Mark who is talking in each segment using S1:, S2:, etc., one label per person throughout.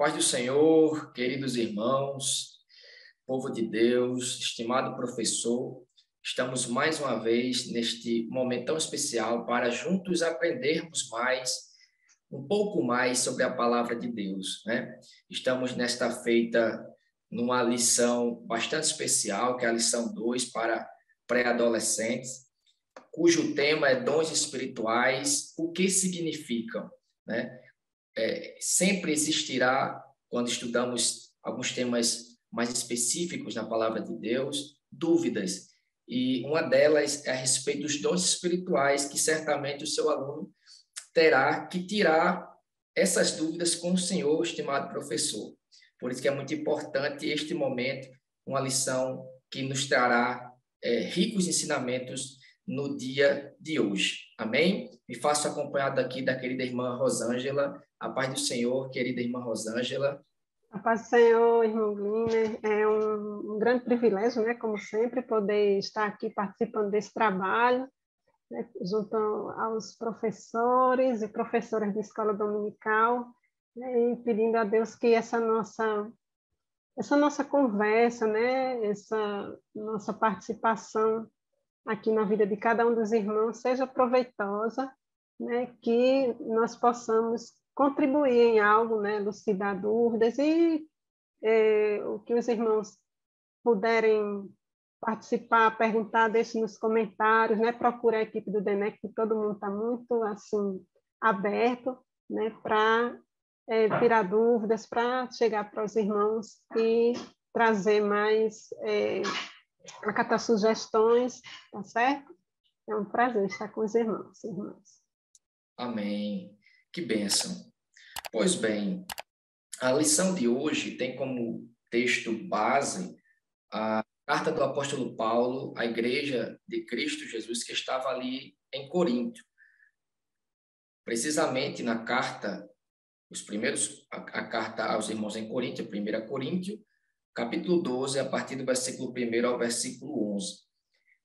S1: paz do Senhor, queridos irmãos, povo de Deus, estimado professor, estamos mais uma vez neste momento tão especial para juntos aprendermos um pouco mais sobre a palavra de Deus, né? Estamos nesta feita numa lição bastante especial, que é a lição 2 para pré-adolescentes, cujo tema é dons espirituais, o que significam, né? Sempre existirá, quando estudamos alguns temas mais específicos na palavra de Deus, dúvidas. E uma delas é a respeito dos dons espirituais, que certamente o seu aluno terá que tirar essas dúvidas com o senhor, estimado professor. Por isso que é muito importante este momento, uma lição que nos trará ricos ensinamentos no dia de hoje. Amém? Me faço acompanhado aqui da querida irmã Rosângela. A paz do Senhor, querida irmã Rosângela.
S2: A paz do Senhor, irmão Gliner. É um grande privilégio, né, como sempre, poder estar aqui participando desse trabalho, né, junto aos professores e professoras de escola dominical, né, e pedindo a Deus que essa nossa conversa, né, essa nossa participação aqui na vida de cada um dos irmãos seja proveitosa, né, que nós possamos contribuir em algo, né, elucidar dúvidas e o que os irmãos puderem participar, perguntar, deixe nos comentários, né, procure a equipe do DENEC, que todo mundo está muito assim aberto, né, para tirar dúvidas, para chegar para os irmãos e trazer mais, acatar sugestões, tá certo? É um prazer estar com os irmãos e irmãs.
S1: Amém. Que bênção. Pois bem, a lição de hoje tem como texto base a carta do apóstolo Paulo à igreja de Cristo Jesus que estava ali em Corinto. Precisamente na carta, a carta aos irmãos em Corinto, 1 Coríntios, capítulo 12, a partir do versículo 1 ao versículo 11.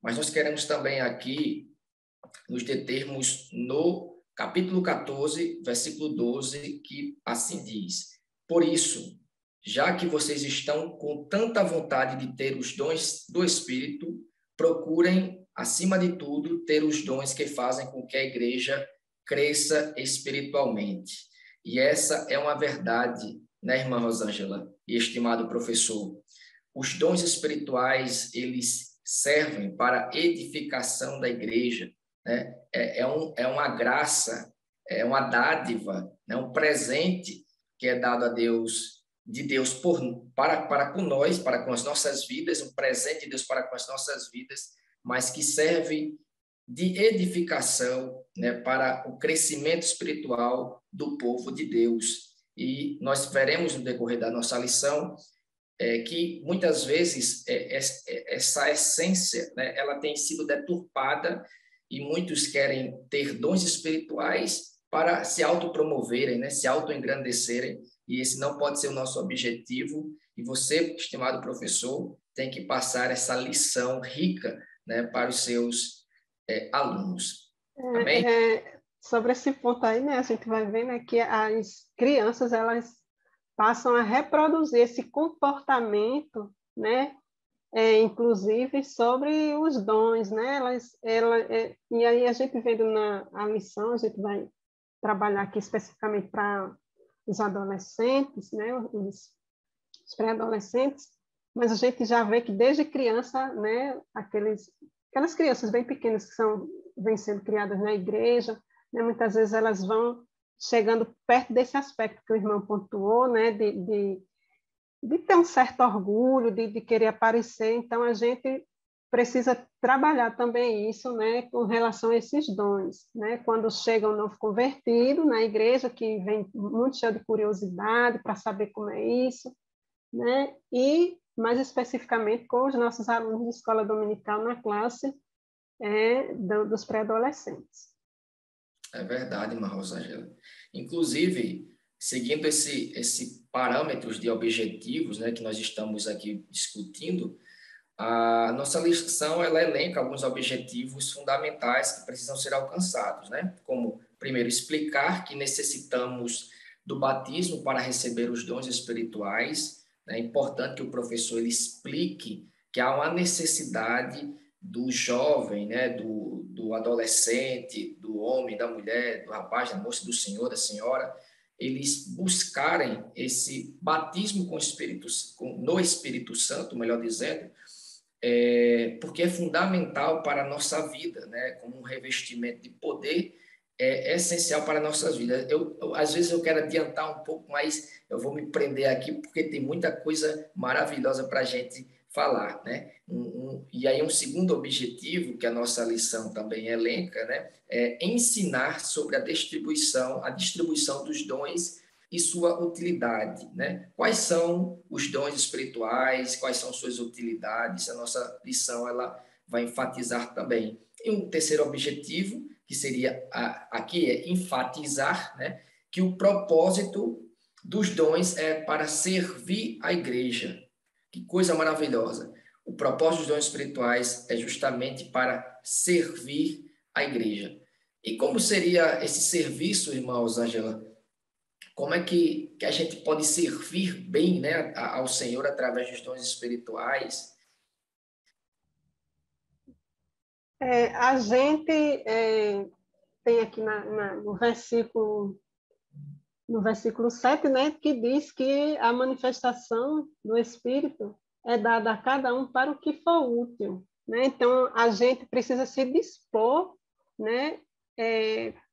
S1: Mas nós queremos também aqui nos determos no capítulo 14, versículo 12, que assim diz: Por isso, já que vocês estão com tanta vontade de ter os dons do Espírito, procurem, acima de tudo, ter os dons que fazem com que a igreja cresça espiritualmente. E essa é uma verdade, né, irmã Rosângela e estimado professor? Os dons espirituais, eles servem para a edificação da igreja, né? É uma graça, é uma dádiva, né? Um presente que é dado a Deus, de Deus para com nós, para com as nossas vidas, um presente de Deus para com as nossas vidas, mas que serve de edificação, né, para o crescimento espiritual do povo de Deus. E nós veremos no decorrer da nossa lição que muitas vezes essa essência, né, ela tem sido deturpada e muitos querem ter dons espirituais para se autopromoverem, né, se autoengrandecerem, e esse não pode ser o nosso objetivo. E você, estimado professor, tem que passar essa lição rica, né, para os seus alunos. Amém?
S2: Sobre esse ponto aí, né, a gente vai ver, né, que as crianças, elas passam a reproduzir esse comportamento, né, inclusive sobre os dons, né, e aí a gente vendo a lição, a gente vai trabalhar aqui especificamente para os adolescentes, né, os pré-adolescentes, mas a gente já vê que desde criança, né, aquelas crianças bem pequenas que vêm sendo criadas na igreja, né, muitas vezes elas vão chegando perto desse aspecto que o irmão pontuou, né, de ter um certo orgulho, de querer aparecer. Então, a gente precisa trabalhar também isso, né, com relação a esses dons, né, quando chega um novo convertido na igreja, que vem muito cheio de curiosidade para saber como é isso, né, e mais especificamente com os nossos alunos de escola dominical na classe dos pré-adolescentes.
S1: É verdade, irmã Rosângela. Inclusive, seguindo esse parâmetros de objetivos, né, que nós estamos aqui discutindo, a nossa lição ela elenca alguns objetivos fundamentais que precisam ser alcançados, né? Como, primeiro, explicar que necessitamos do batismo para receber os dons espirituais. É importante que o professor ele explique que há uma necessidade do jovem, né, do adolescente, do homem, da mulher, do rapaz, da moça, do senhor, da senhora, eles buscarem esse batismo com o Espírito, no Espírito Santo, melhor dizendo, porque é fundamental para a nossa vida, né, como um revestimento de poder, é essencial para a nossa vida. Às vezes eu quero adiantar um pouco, mas eu vou me prender aqui porque tem muita coisa maravilhosa para a gente falar, né? E aí um segundo objetivo que a nossa lição também elenca, né, é ensinar sobre a distribuição dos dons e sua utilidade, né? Quais são os dons espirituais, quais são suas utilidades? A nossa lição ela vai enfatizar também. E um terceiro objetivo, que seria aqui é enfatizar, né, que o propósito dos dons é para servir a igreja. Que coisa maravilhosa. O propósito dos dons espirituais é justamente para servir a igreja. E como seria esse serviço, irmãos, Angela? Como é que a gente pode servir bem, né, ao Senhor através dos dons espirituais?
S2: A gente tem aqui no versículo 7, né, que diz que a manifestação do Espírito é dada a cada um para o que for útil, né? Então, a gente precisa se dispor, né,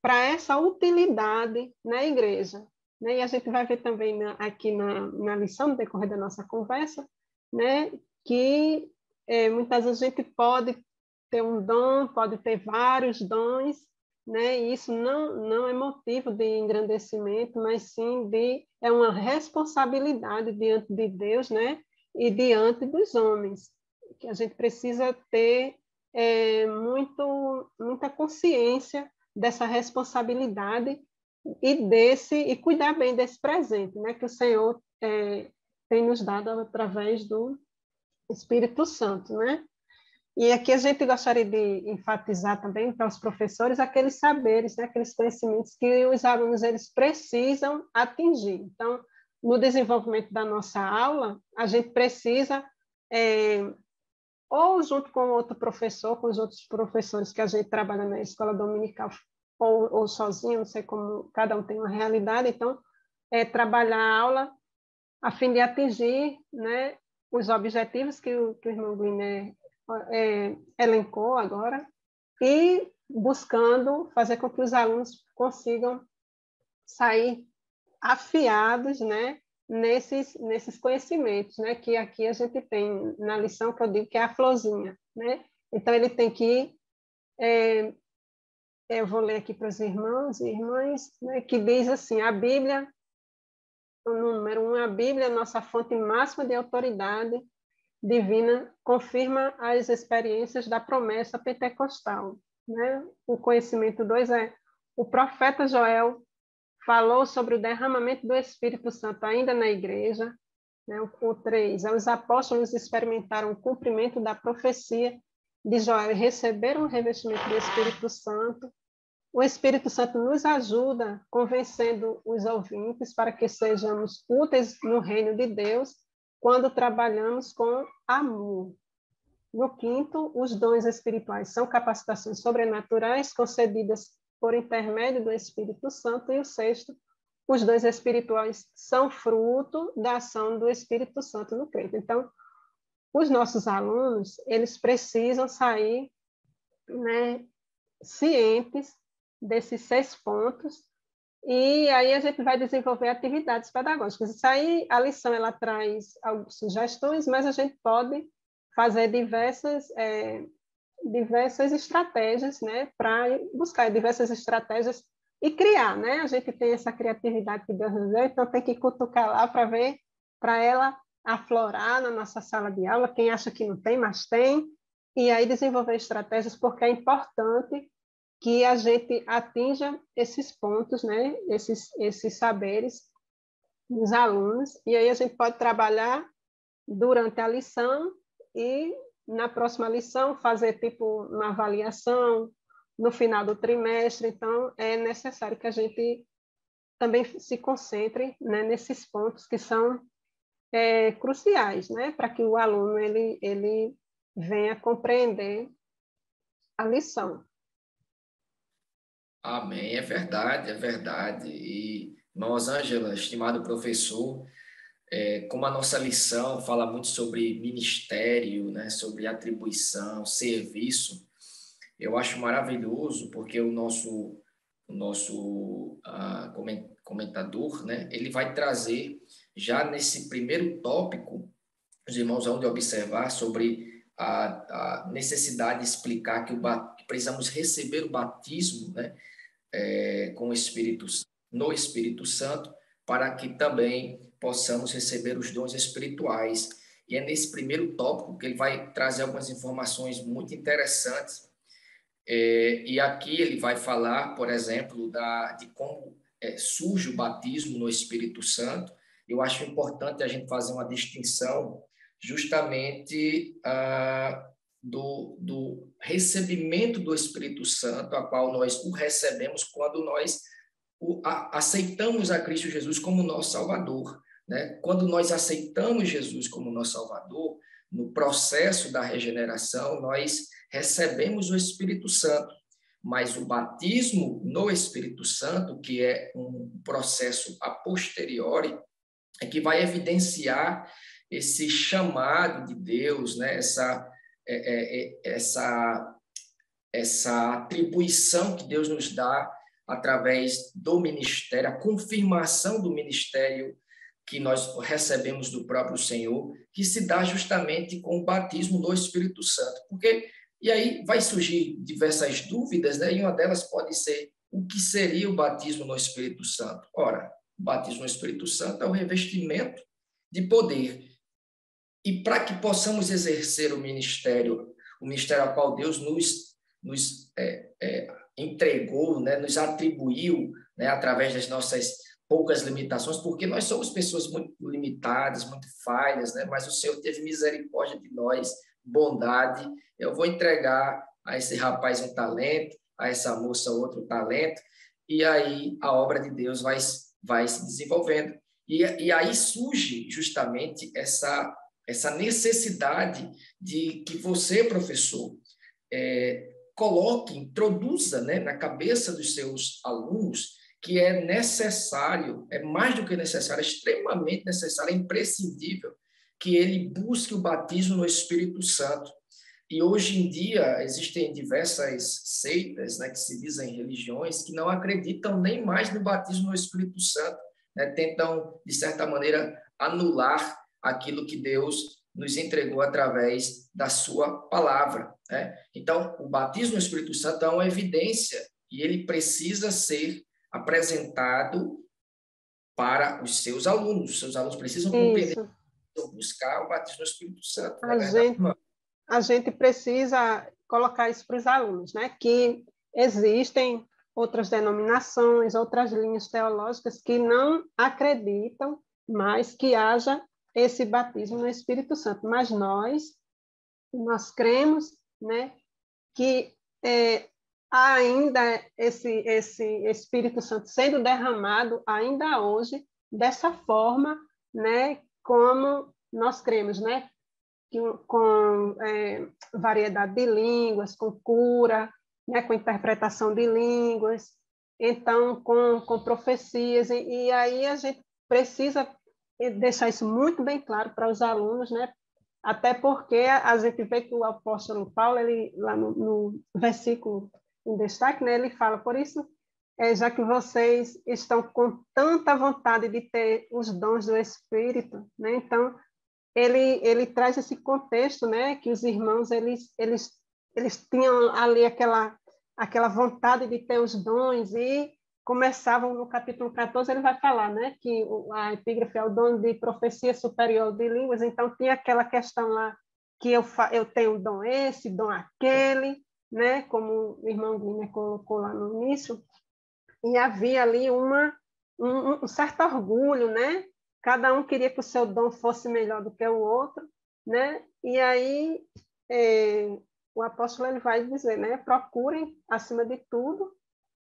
S2: para essa utilidade na igreja, né? E a gente vai ver também aqui na lição, no decorrer da nossa conversa, né, que muitas vezes a gente pode ter um dom, pode ter vários dons, né? E isso não é motivo de engrandecimento, mas sim é uma responsabilidade diante de Deus, né? E diante dos homens, que a gente precisa ter muita consciência dessa responsabilidade e cuidar bem desse presente, né? Que o Senhor tem nos dado através do Espírito Santo, né? E aqui a gente gostaria de enfatizar também para os professores aqueles saberes, né, aqueles conhecimentos que os alunos eles precisam atingir. Então, no desenvolvimento da nossa aula, a gente precisa, ou junto com outro professor, com os outros professores que a gente trabalha na escola dominical, ou sozinho, não sei como, cada um tem uma realidade, então, trabalhar a aula a fim de atingir, né, os objetivos que o irmão Guiné elencou agora, e buscando fazer com que os alunos consigam sair afiados, né, nesses conhecimentos, né, que aqui a gente tem na lição que eu digo que é a florzinha, né? Então ele tem que eu vou ler aqui para os irmãos e irmãs, né, que diz assim: a Bíblia, o número 1, a Bíblia é a nossa fonte máxima de autoridade divina, confirma as experiências da promessa pentecostal, né? O conhecimento 2 o profeta Joel falou sobre o derramamento do Espírito Santo ainda na igreja, né? O 3 os apóstolos experimentaram o cumprimento da profecia de Joel e receberam o revestimento do Espírito Santo. O Espírito Santo nos ajuda convencendo os ouvintes para que sejamos úteis no reino de Deus quando trabalhamos com amor. No 5º, os dons espirituais são capacitações sobrenaturais concedidas por intermédio do Espírito Santo. E o 6º, os dons espirituais são fruto da ação do Espírito Santo no crente. Então, os nossos alunos, eles precisam sair, né, cientes desses 6 pontos, e aí a gente vai desenvolver atividades pedagógicas. Isso aí, a lição ela traz algumas sugestões, mas a gente pode fazer diversas estratégias, né, para buscar diversas estratégias e criar, né? A gente tem essa criatividade que Deus nos deu, então tem que cutucar lá para ver, para ela aflorar na nossa sala de aula. Quem acha que não tem, mas tem, e aí desenvolver estratégias, porque é importante que a gente atinja esses pontos, né? Esses saberes dos alunos, e aí a gente pode trabalhar durante a lição e na próxima lição fazer tipo uma avaliação no final do trimestre. Então é necessário que a gente também se concentre, né, nesses pontos que são cruciais, né, para que o aluno ele venha compreender a lição.
S1: Amém, é verdade, é verdade. E, Rosângela, estimado professor, como a nossa lição fala muito sobre ministério, né, sobre atribuição, serviço, eu acho maravilhoso porque o nosso comentador, né, ele vai trazer já nesse primeiro tópico, os irmãos vão de observar sobre a necessidade de explicar que precisamos receber o batismo, né, com o Espírito, no Espírito Santo, para que também possamos receber os dons espirituais. E é nesse primeiro tópico que ele vai trazer algumas informações muito interessantes. E aqui ele vai falar, por exemplo, de como surge o batismo no Espírito Santo. Eu acho importante a gente fazer uma distinção justamente do recebimento do Espírito Santo, a qual nós o recebemos quando nós aceitamos a Cristo Jesus como nosso Salvador. Né? Quando nós aceitamos Jesus como nosso Salvador, no processo da regeneração, nós recebemos o Espírito Santo. Mas o batismo no Espírito Santo, que é um processo a posteriori, é que vai evidenciar esse chamado de Deus, né? essa atribuição que Deus nos dá através do ministério, a confirmação do ministério que nós recebemos do próprio Senhor, que se dá justamente com o batismo do Espírito Santo. E aí vai surgir diversas dúvidas, né? E uma delas pode ser: o que seria o batismo no Espírito Santo? Ora, o batismo no Espírito Santo é o revestimento de poder. E para que possamos exercer o ministério ao qual Deus nos entregou, né? Nos atribuiu, né? Através das nossas poucas limitações, porque nós somos pessoas muito limitadas, muito falhas, né? Mas o Senhor teve misericórdia de nós, bondade. Eu vou entregar a esse rapaz um talento, a essa moça outro talento, e aí a obra de Deus vai se desenvolvendo. E aí surge justamente essa necessidade de que você, professor, introduza, né, na cabeça dos seus alunos que é necessário, é mais do que necessário, é extremamente necessário, é imprescindível que ele busque o batismo no Espírito Santo. E hoje em dia existem diversas seitas, né, que se dizem religiões, que não acreditam nem mais no batismo no Espírito Santo, né, tentam, de certa maneira, anular aquilo que Deus nos entregou através da sua palavra. Né? Então, o batismo no Espírito Santo é uma evidência e ele precisa ser apresentado para os seus alunos. Os seus alunos precisam compreender, buscar o batismo no Espírito Santo.
S2: A gente precisa colocar isso para os alunos, né? Que existem outras denominações, outras linhas teológicas que não acreditam mais que haja esse batismo no Espírito Santo. Mas nós cremos, né, que ainda esse Espírito Santo sendo derramado ainda hoje dessa forma, né, como nós cremos, né, com variedade de línguas, com cura, né, com interpretação de línguas, então com profecias, e aí a gente precisa deixar isso muito bem claro para os alunos, né, até porque a gente vê que o apóstolo Paulo, ele, lá no versículo em destaque, né, ele fala: por isso, já que vocês estão com tanta vontade de ter os dons do Espírito, né, então ele traz esse contexto, né, que os irmãos eles tinham ali aquela vontade de ter os dons e começavam no capítulo 14, ele vai falar, né, que a epígrafe é o dom de profecia superior de línguas, então tinha aquela questão lá que eu tenho dom esse, dom aquele, né, como o irmão Guilherme colocou lá no início, e havia ali um certo orgulho, né? Cada um queria que o seu dom fosse melhor do que o outro, né? E aí o apóstolo ele vai dizer, né? Procurem, acima de tudo,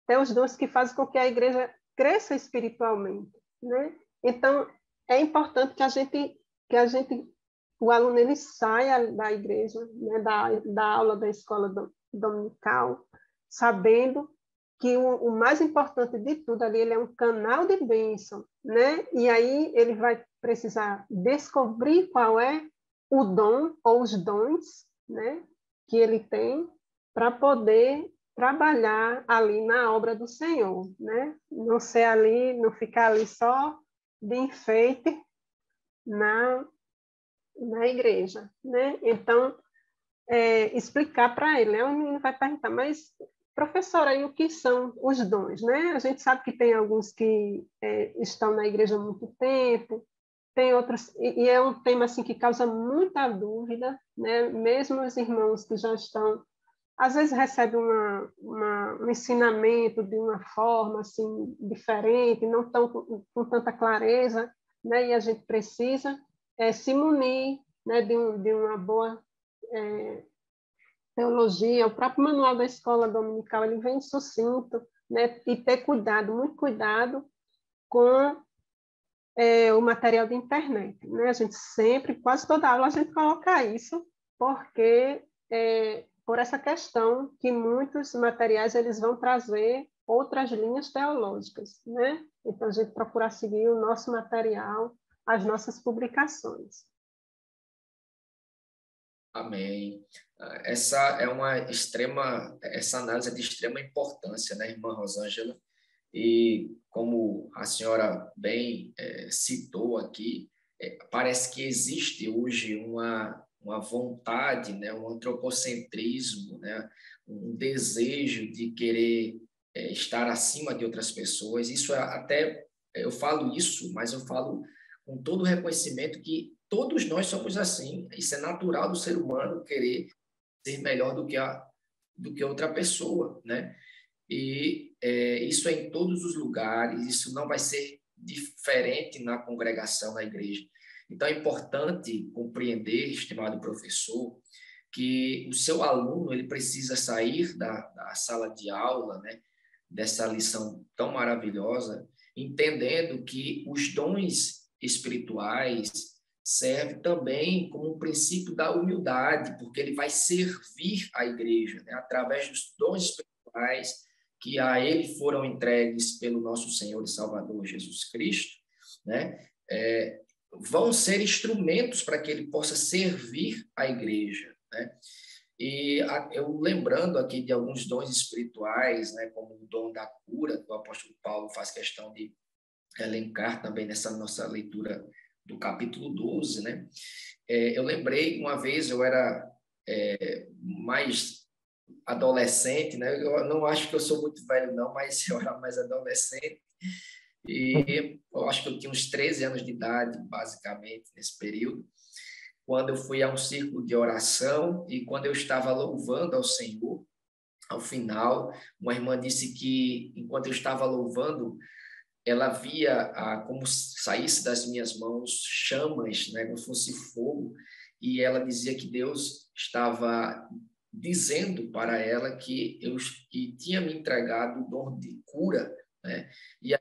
S2: ter os dons que fazem com que a igreja cresça espiritualmente, né? Então, é importante que o aluno ele saia da igreja, né, da aula da escola dominical, sabendo que o mais importante de tudo ali, ele é um canal de bênção, né? E aí ele vai precisar descobrir qual é o dom ou os dons, né, que ele tem para poder trabalhar ali na obra do Senhor, né? Não ser ali, não ficar ali só de enfeite na igreja, né? Então, explicar para ele, né? O menino vai perguntar, mas professora, e o que são os dons, né? A gente sabe que tem alguns que estão na igreja há muito tempo, tem outros, e é um tema assim que causa muita dúvida, né? Mesmo os irmãos que já estão, às vezes recebem um ensinamento de uma forma assim diferente, não tão com tanta clareza, né? E a gente precisa se munir, né? De uma boa teologia. O próprio manual da escola dominical ele vem sucinto, né? E ter cuidado, muito cuidado com o material de internet, né? A gente sempre, quase toda aula, a gente coloca isso, porque por essa questão que muitos materiais eles vão trazer outras linhas teológicas, né? Então, a gente procura seguir o nosso material, as nossas publicações.
S1: Amém. Essa análise é de extrema importância, né, irmã Rosângela? E como a senhora bem citou aqui, parece que existe hoje uma vontade, né, um antropocentrismo, né, um desejo de querer estar acima de outras pessoas. Isso até, eu falo isso, mas eu falo com todo o reconhecimento que todos nós somos assim. Isso é natural do ser humano querer ser melhor do que outra pessoa, né? E isso é em todos os lugares, isso não vai ser diferente na congregação, na igreja. Então, é importante compreender, estimado professor, que o seu aluno ele precisa sair da sala de aula, né, dessa lição tão maravilhosa, entendendo que os dons espirituais servem também como um princípio da humildade, porque ele vai servir a igreja, né, através dos dons espirituais que a ele foram entregues pelo nosso Senhor e Salvador Jesus Cristo, né? Vão ser instrumentos para que ele possa servir a igreja, né? E eu lembrando aqui de alguns dons espirituais, né, como o dom da cura, que o apóstolo Paulo faz questão de elencar também nessa nossa leitura do capítulo 12, né? Eu lembrei, uma vez eu era mais adolescente, né? Eu não acho que eu sou muito velho, não, mas eu era mais adolescente. E eu acho que eu tinha uns 13 anos de idade, basicamente, nesse período, quando eu fui a um círculo de oração e quando eu estava louvando ao Senhor, ao final, uma irmã disse que, enquanto eu estava louvando, ela via como saísse das minhas mãos chamas, né, como se fosse fogo, e ela dizia que Deus estava dizendo para ela que tinha me entregado o dom de cura, né? E aí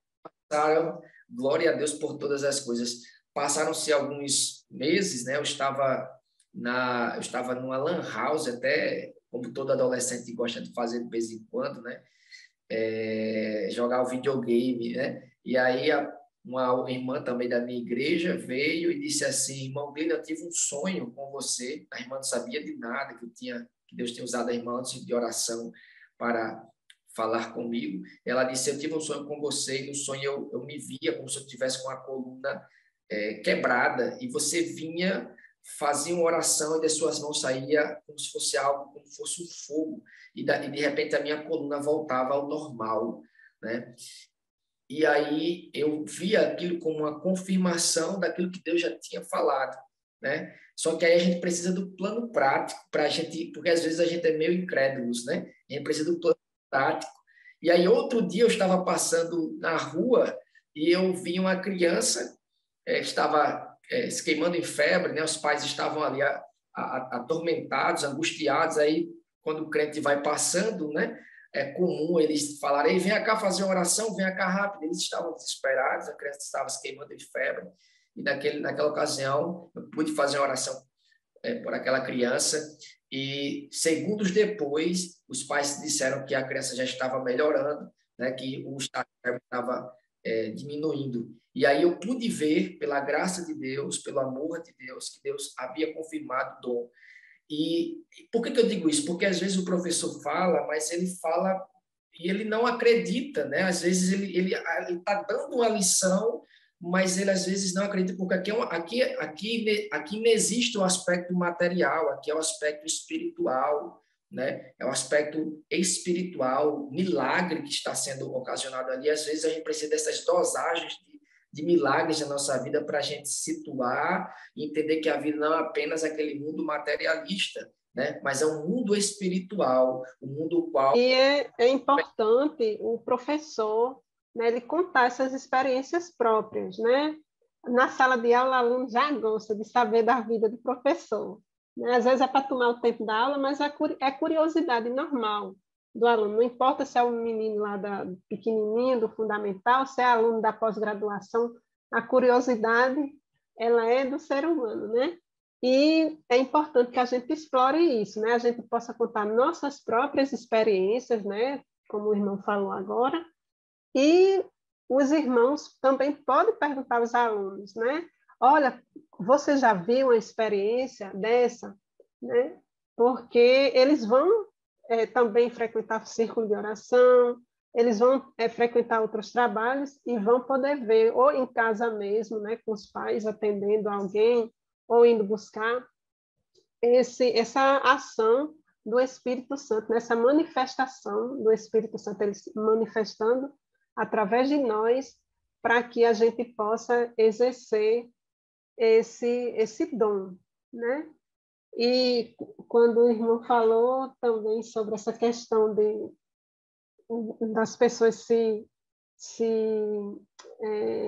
S1: passaram, glória a Deus por todas as coisas. Passaram-se alguns meses, né? Eu estava numa lan house, até como todo adolescente gosta de fazer de vez em quando, né? Jogar o videogame, né? E aí uma irmã também da minha igreja veio e disse assim: irmão Glênio, eu tive um sonho com você. A irmã não sabia de nada, que Deus tinha usado a irmã antes de oração para falar comigo. Ela disse: eu tive um sonho com você e no sonho eu me via como se eu tivesse com a coluna quebrada e você vinha, fazia uma oração e das suas mãos saía como se fosse algo, como se fosse um fogo e de repente a minha coluna voltava ao normal, né? E aí eu via aquilo como uma confirmação daquilo que Deus já tinha falado, né? Só que aí a gente precisa do plano prático para a gente, porque às vezes a gente é meio incrédulos, né? A gente precisa do plano prático. E aí outro dia eu estava passando na rua e eu vi uma criança estava se queimando em febre, né? Os pais estavam ali atormentados, angustiados. Aí quando o crente vai passando, né? é comum eles falarem, vem cá fazer uma oração, vem cá rápido. Eles estavam desesperados, a criança estava se queimando de febre. E naquela ocasião, eu pude fazer uma oração por aquela criança. E segundos depois, os pais disseram que a criança já estava melhorando, né, que o estado estava diminuindo. E aí eu pude ver, pela graça de Deus, pelo amor de Deus, que Deus havia confirmado o dom. E por que eu digo isso? Porque às vezes o professor fala, mas ele fala e ele não acredita, né? Às vezes ele está dando uma lição, mas ele às vezes não acredita, porque aqui não existe o aspecto material, aqui é o aspecto espiritual, né? É o aspecto espiritual, milagre que está sendo ocasionado ali. Às vezes a gente precisa dessas dosagens de milagres na nossa vida para a gente situar e entender que a vida não é apenas aquele mundo materialista, né? Mas é um mundo espiritual, um mundo qual...
S2: E é importante o professor, né, ele contar essas experiências próprias, né? Na sala de aula, o aluno já gosta de saber da vida do professor, né? Às vezes é para tomar o tempo da aula, mas é curiosidade normal do aluno. Não importa se é um menino lá pequenininho, do fundamental, se é aluno da pós-graduação, a curiosidade, ela é do ser humano, né? E é importante que a gente explore isso, né? A gente possa contar nossas próprias experiências, né? Como o irmão falou agora, e os irmãos também podem perguntar aos alunos, né? Olha, você já viu uma experiência dessa, né? Porque eles vão também frequentar o círculo de oração, eles vão frequentar outros trabalhos e vão poder ver, ou em casa mesmo, né? Com os pais atendendo alguém, ou indo buscar essa ação do Espírito Santo, nessa manifestação do Espírito Santo, ele se manifestando através de nós, para que a gente possa exercer esse dom, né? E quando o irmão falou também sobre essa questão das pessoas se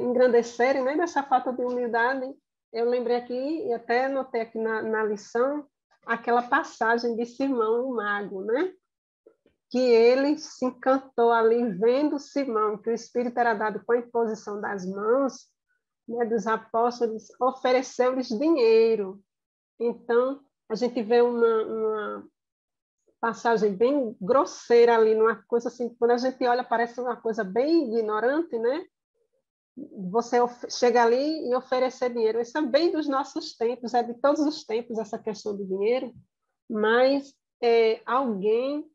S2: engrandecerem, né, dessa falta de humildade, eu lembrei aqui, e até notei aqui na lição, aquela passagem de Simão, o mago, né? Que ele se encantou ali, vendo Simão, que o Espírito era dado com a imposição das mãos, né, dos apóstolos, ofereceu-lhes dinheiro. Então, a gente vê uma passagem bem grosseira ali, numa coisa assim, quando a gente olha, parece uma coisa bem ignorante, né? Você chega ali e oferecer dinheiro. Isso é bem dos nossos tempos, é de todos os tempos essa questão do dinheiro, mas alguém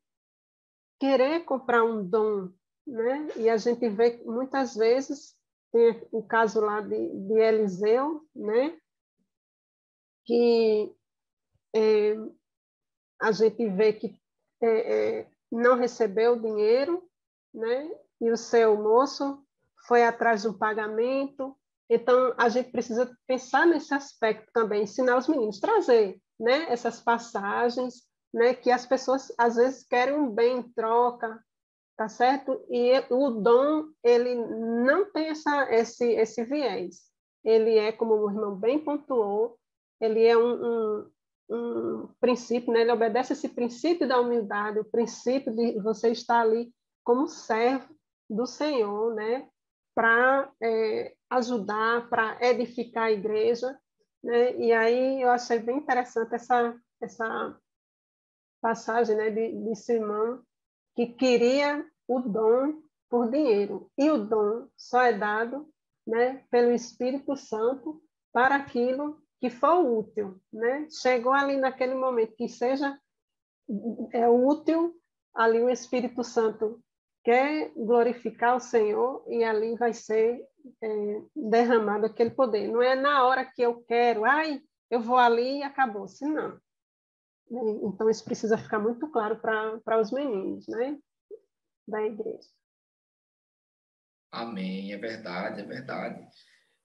S2: querer comprar um dom, né? E a gente vê muitas vezes, tem o caso lá de Eliseu, né? Que a gente vê que não recebeu o dinheiro, né? E o seu moço foi atrás de um pagamento. Então, a gente precisa pensar nesse aspecto também, ensinar os meninos, trazer, né, essas passagens, né, que as pessoas às vezes querem um bem em troca, tá certo? E o dom, ele não tem esse viés. Ele é, como o irmão bem pontuou, ele é um princípio, né? Ele obedece esse princípio da humildade, o princípio de você estar ali como servo do Senhor, né? Para ajudar, para edificar a igreja, né? E aí eu achei bem interessante essa passagem, né, de Simão, que queria o dom por dinheiro. E o dom só é dado, né, pelo Espírito Santo para aquilo que for útil, né? Chegou ali naquele momento que seja útil, ali o Espírito Santo quer glorificar o Senhor e ali vai ser derramado aquele poder. Não é na hora que eu quero, ai, eu vou ali e acabou-se, não. Então, isso precisa ficar muito claro para os meninos, né, da igreja.
S1: Amém, é verdade, é verdade.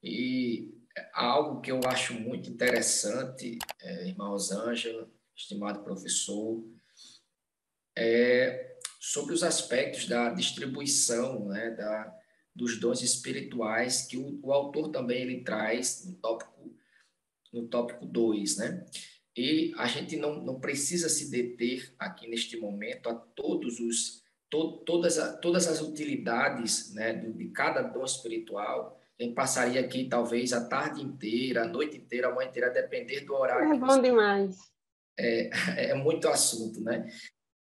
S1: E algo que eu acho muito interessante, irmã Rosângela, estimado professor, é sobre os aspectos da distribuição, né, dos dons espirituais que o autor também ele traz no tópico 2, né? E a gente não precisa se deter aqui neste momento a todos os todas as utilidades, né, de cada dom espiritual. A gente passaria aqui talvez a tarde inteira, a noite inteira, a manhã inteira, a depender do horário
S2: É
S1: que você...
S2: bom demais.
S1: É muito assunto, né?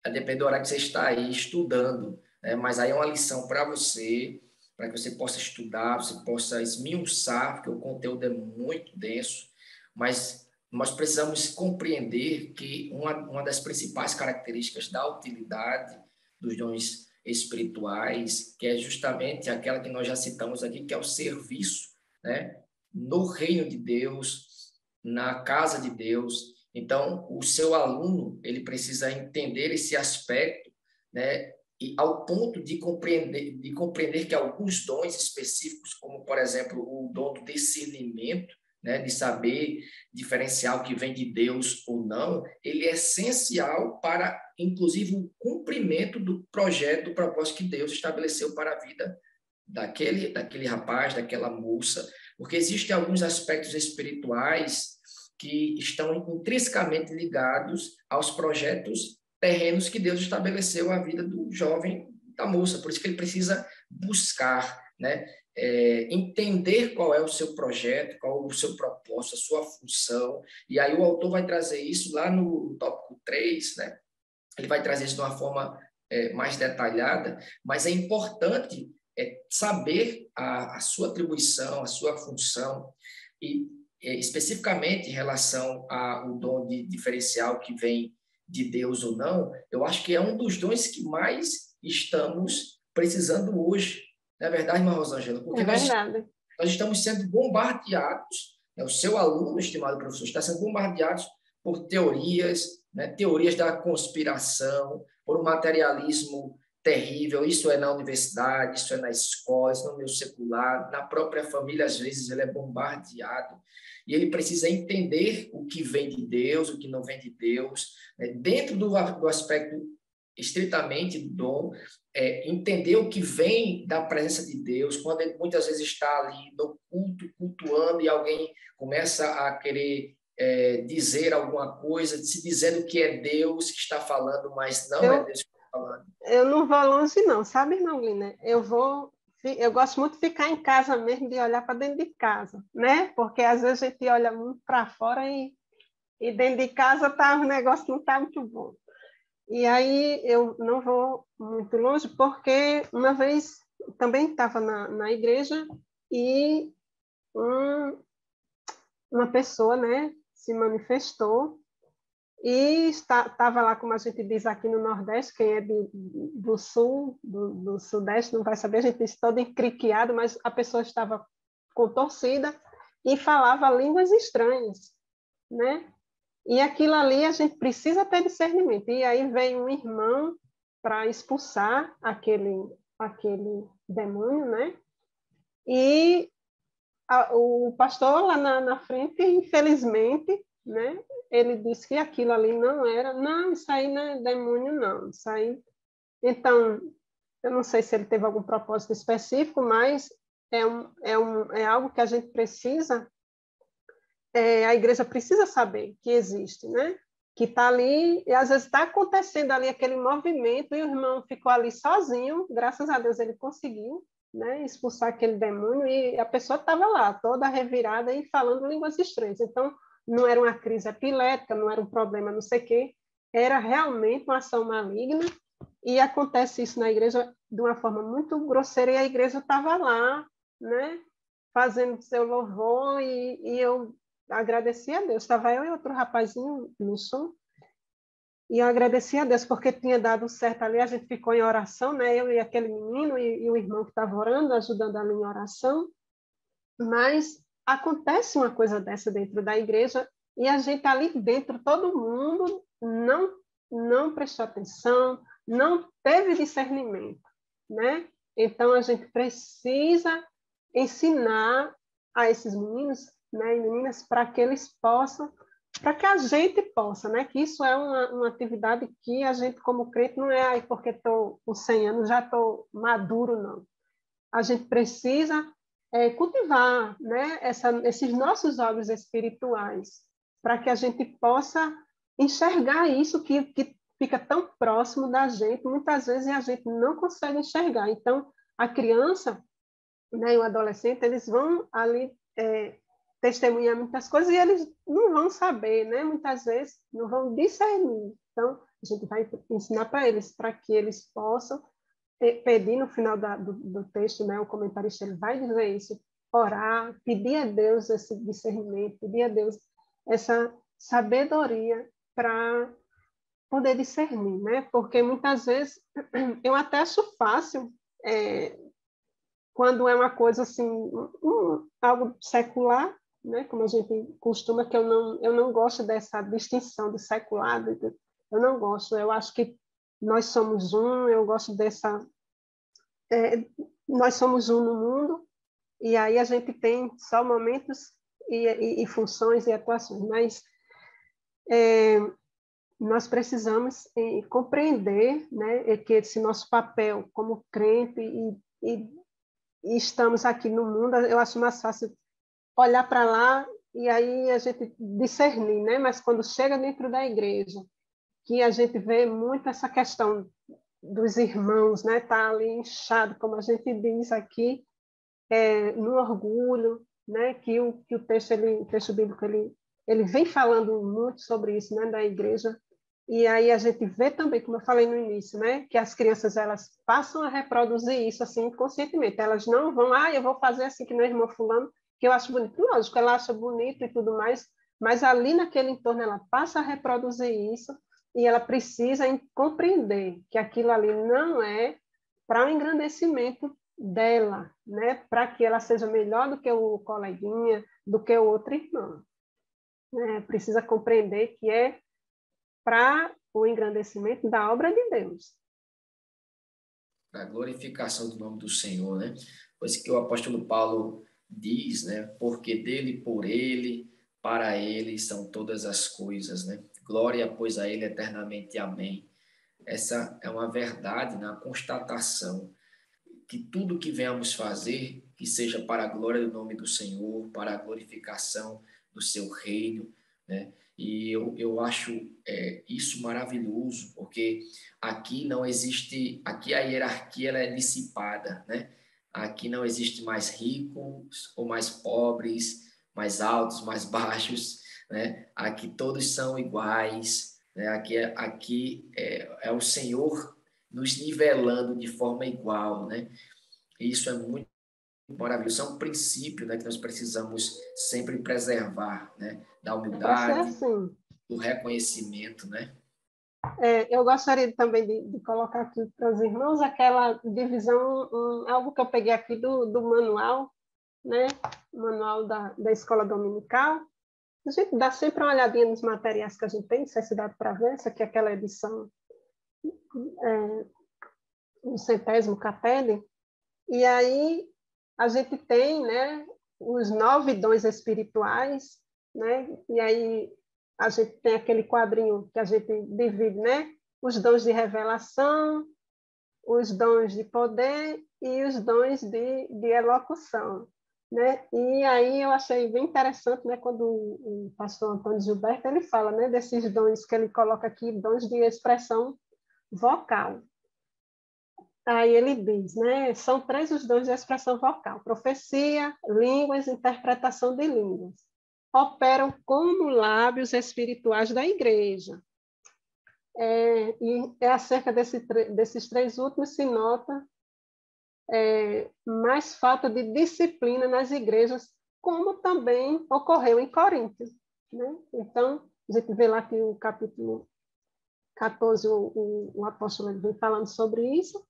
S1: A depender do horário que você está aí estudando, né? Mas aí é uma lição para que você possa estudar, você possa esmiuçar, porque o conteúdo é muito denso, mas nós precisamos compreender que uma das principais características da utilidade dos dons espirituais, que é justamente aquela que nós já citamos aqui, que é o serviço, né? No reino de Deus, na casa de Deus. Então, o seu aluno, ele precisa entender esse aspecto, né? E ao ponto de compreender que alguns dons específicos, como, por exemplo, o dom do discernimento, né, de saber diferenciar o que vem de Deus ou não, ele é essencial para, inclusive, o cumprimento do projeto, do propósito que Deus estabeleceu para a vida daquele rapaz, daquela moça, porque existem alguns aspectos espirituais que estão intrinsecamente ligados aos projetos terrenos que Deus estabeleceu à vida do jovem, da moça. Por isso que ele precisa buscar, né? Entender qual é o seu projeto, qual é o seu propósito, a sua função. E aí o autor vai trazer isso lá no tópico 3, né? Ele vai trazer isso de uma forma mais detalhada, mas é importante saber a sua atribuição, a sua função, e especificamente em relação ao dom de diferencial que vem de Deus ou não, eu acho que é um dos dons que mais estamos precisando hoje. Não é verdade, irmã Rosângela? Porque
S2: É verdade.
S1: nós estamos sendo bombardeados, né? O seu aluno, estimado professor, está sendo bombardeado por teorias, né? Teorias da conspiração, por um materialismo terrível. Isso é na universidade, isso é na escola, isso é no meio secular, na própria família, às vezes, ele é bombardeado. E ele precisa entender o que vem de Deus, o que não vem de Deus, né? Dentro do aspecto estritamente do dom, entender o que vem da presença de Deus, quando ele muitas vezes está ali no culto, cultuando, e alguém começa a querer dizer alguma coisa, se dizendo que é Deus que está falando, mas não é Deus que está falando.
S2: Eu não vou longe, não, sabe, não, Lina? Eu gosto muito de ficar em casa mesmo, de olhar para dentro de casa, né? Porque às vezes a gente olha muito para fora e dentro de casa o negócio não está muito bom. E aí eu não vou muito longe, porque uma vez também estava na igreja e uma pessoa, né, se manifestou e estava lá, como a gente diz aqui no Nordeste, quem é do Sul, do Sudeste, não vai saber, a gente diz todo encriquiado, mas a pessoa estava contorcida e falava línguas estranhas, né? E aquilo ali a gente precisa ter discernimento. E aí vem um irmão para expulsar aquele demônio, né? E o pastor lá na frente, infelizmente, né? Ele disse que aquilo ali não, isso aí não é demônio, não. Isso aí... Então, eu não sei se ele teve algum propósito específico, mas é algo que a gente precisa, a igreja precisa saber que existe, né? Que está ali, e às vezes está acontecendo ali aquele movimento, e o irmão ficou ali sozinho, graças a Deus ele conseguiu, né, expulsar aquele demônio, e a pessoa estava lá, toda revirada e falando línguas estranhas. Então, não era uma crise epilética, não era um problema não sei o quê, era realmente uma ação maligna, e acontece isso na igreja de uma forma muito grosseira, e a igreja estava lá, né, fazendo seu louvor, e eu agradeci a Deus. Estava eu e outro rapazinho no som, e eu agradeci a Deus porque tinha dado certo ali, a gente ficou em oração, né? Eu e aquele menino e o irmão que estava orando, ajudando ali em oração, mas acontece uma coisa dessa dentro da igreja e a gente ali dentro, todo mundo não prestou atenção, não teve discernimento, né? Então a gente precisa ensinar a esses meninos, né, e meninas, para que eles possam, para que a gente possa, né, que isso é uma atividade que a gente, como crente, não é aí porque estou com 100 anos, já estou maduro, não. A gente precisa cultivar, né, esses nossos olhos espirituais, para que a gente possa enxergar isso, que fica tão próximo da gente, muitas vezes a gente não consegue enxergar. Então, a criança, né, e o adolescente, eles vão ali testemunhar muitas coisas e eles não vão saber, né? Muitas vezes não vão discernir. Então, a gente vai ensinar para eles, para que eles possam pedir no final do texto, né? O comentarista ele vai dizer isso, orar, pedir a Deus esse discernimento, pedir a Deus essa sabedoria para poder discernir, né? Porque muitas vezes eu até acho fácil quando é uma coisa assim, algo secular, né? Como a gente costuma, que eu não gosto dessa distinção do secular, eu não gosto. Eu acho que nós somos um, eu gosto dessa nós somos um no mundo, e aí a gente tem só momentos e funções e atuações, mas nós precisamos compreender, né, que esse nosso papel como crente e estamos aqui no mundo, eu acho mais fácil olhar para lá e aí a gente discernir, né? Mas quando chega dentro da igreja, que a gente vê muito essa questão dos irmãos, né? Tá ali inchado, como a gente diz aqui, no orgulho, né? Que o texto bíblico ele vem falando muito sobre isso, né? Da igreja. E aí a gente vê também, como eu falei no início, né? Que as crianças elas passam a reproduzir isso assim inconscientemente. Elas não vão, eu vou fazer assim que meu irmão fulano, que eu acho bonito. Lógico, ela acha bonito e tudo mais, mas ali naquele entorno ela passa a reproduzir isso e ela precisa compreender que aquilo ali não é para o engrandecimento dela, né? Para que ela seja melhor do que o coleguinha, do que o outro irmão. Precisa compreender que é para o engrandecimento da obra de Deus.
S1: Para a glorificação do nome do Senhor, né? Pois que o apóstolo Paulo diz, né? Porque dele, por ele, para ele são todas as coisas, né? Glória, pois, a ele eternamente. Amém. Essa é uma verdade, né? A constatação que tudo que venhamos fazer, que seja para a glória do nome do Senhor, para a glorificação do seu reino, né? E eu acho isso maravilhoso, porque aqui não existe, aqui a hierarquia ela é dissipada, né? Aqui não existe mais ricos ou mais pobres, mais altos, mais baixos, né? Aqui todos são iguais, né? Aqui é o Senhor nos nivelando de forma igual, né? E isso é muito maravilhoso. É um princípio, né, que nós precisamos sempre preservar, né? Da
S2: É para ser
S1: humildade,
S2: assim.
S1: do reconhecimento, né?
S2: Eu gostaria também de colocar aqui para os irmãos aquela divisão, algo que eu peguei aqui do manual, né? Manual da escola dominical. A gente dá sempre uma olhadinha nos materiais que a gente tem, se é cidade para ver, essa aqui é aquela edição no 100º capítulo, e aí a gente tem, né, os 9 dons espirituais, né? E aí a gente tem aquele quadrinho que a gente divide, né? Os dons de revelação, os dons de poder e os dons de elocução, né? E aí eu achei bem interessante, né, quando o pastor Antônio Gilberto ele fala, né, desses dons que ele coloca aqui, dons de expressão vocal. Aí ele diz, né, são 3 os dons de expressão vocal: profecia, línguas, interpretação de línguas. Operam como lábios espirituais da igreja. E acerca desses 3 últimos se nota mais falta de disciplina nas igrejas, como também ocorreu em Corinto, né? Então, a gente vê lá que o capítulo 14, o apóstolo vem falando sobre isso,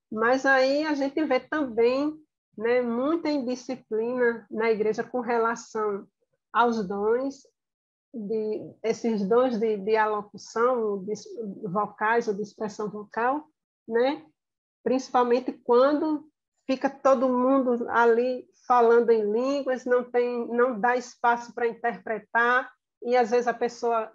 S2: mas aí a gente vê também, né, muita indisciplina na igreja com relação aos dons, esses dons de alocução, de vocais ou de expressão vocal, né? Principalmente quando fica todo mundo ali falando em línguas, não dá espaço para interpretar, e às vezes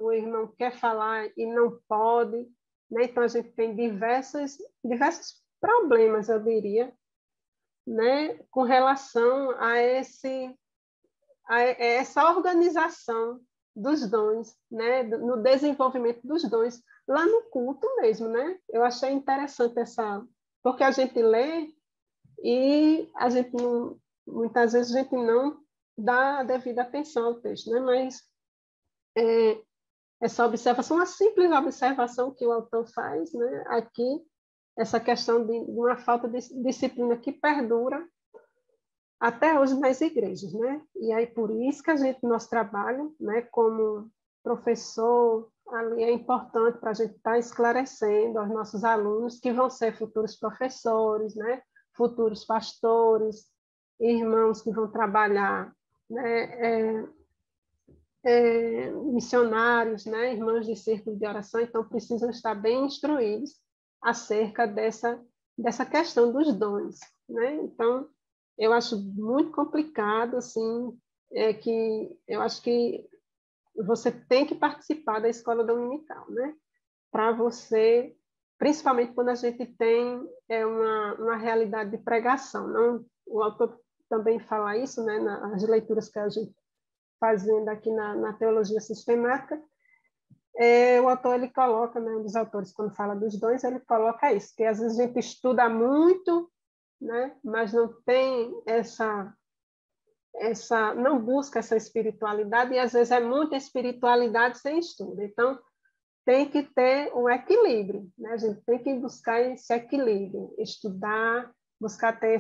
S2: o irmão quer falar e não pode, né? Então a gente tem diversos problemas, eu diria, né, com relação a essa organização dos dons, né, no desenvolvimento dos dons, lá no culto mesmo, né? Eu achei interessante porque a gente lê e a gente não, muitas vezes a gente não dá a devida atenção ao texto, né? Mas essa observação, uma simples observação que o autor faz, né? Aqui, essa questão de uma falta de disciplina que perdura até hoje nas igrejas, né? E aí por isso que nosso trabalho, né, como professor, ali é importante para a gente estar esclarecendo aos nossos alunos que vão ser futuros professores, né, futuros pastores, irmãos que vão trabalhar, né, missionários, né, irmãos de círculo de oração, então precisam estar bem instruídos acerca dessa questão dos dons, né? Então, eu acho muito complicado, assim, que eu acho que você tem que participar da escola dominical, né? Para você, principalmente quando a gente tem uma realidade de pregação, não? O autor também fala isso, né? Nas leituras que a gente fazendo aqui na teologia sistemática, o autor ele coloca, né, um dos autores quando fala dos dons, ele coloca isso, que às vezes a gente estuda muito, né, mas não tem não busca essa espiritualidade, e às vezes é muita espiritualidade sem estudo. Então, tem que ter um equilíbrio, né? A gente tem que buscar esse equilíbrio, estudar, buscar ter